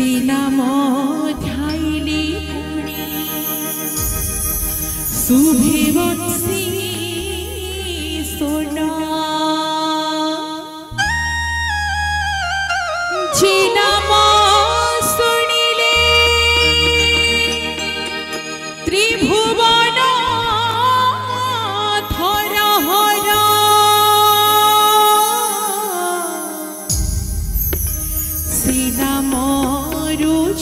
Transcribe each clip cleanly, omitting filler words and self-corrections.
से नाम ध्याइले पुणी शुभे बंसी सोना जे नाम शुणिले त्रिभुवन धरहर से नाम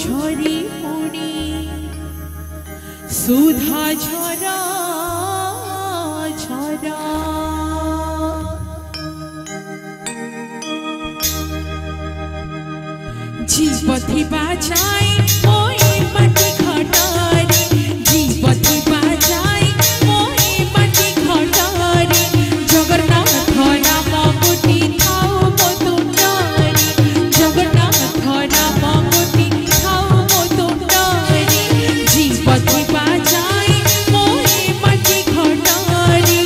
झरी पुणी सुधा झरा झरा जीवती बाजाई ओए माटी खटारी जीवती बाजाई ओए माटी खटारी जगन्नाथ नाम कोटी थाओ मोतुंडारी जगन्नाथ नाम कोटी थाओ मोतुंडारी जीवती बाजाई ओए माटी खटारी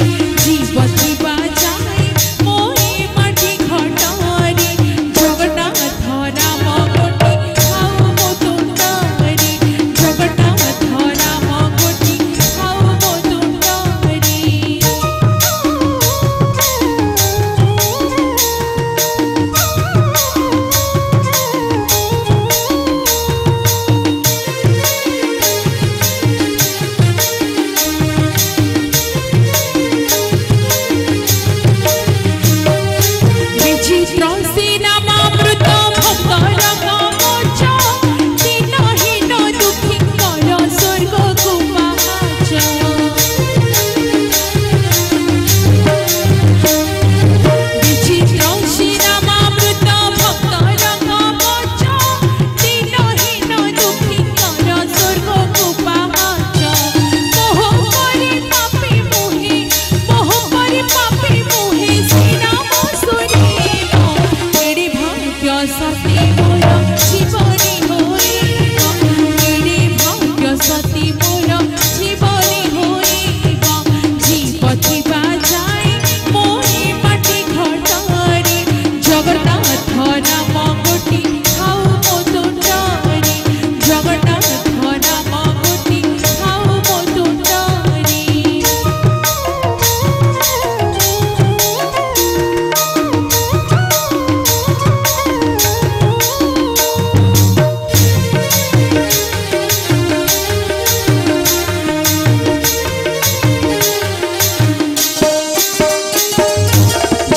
जीवती बाजाई ओए माटी खटारी जगन्नाथ नाम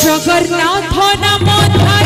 जगन्नाथ नाम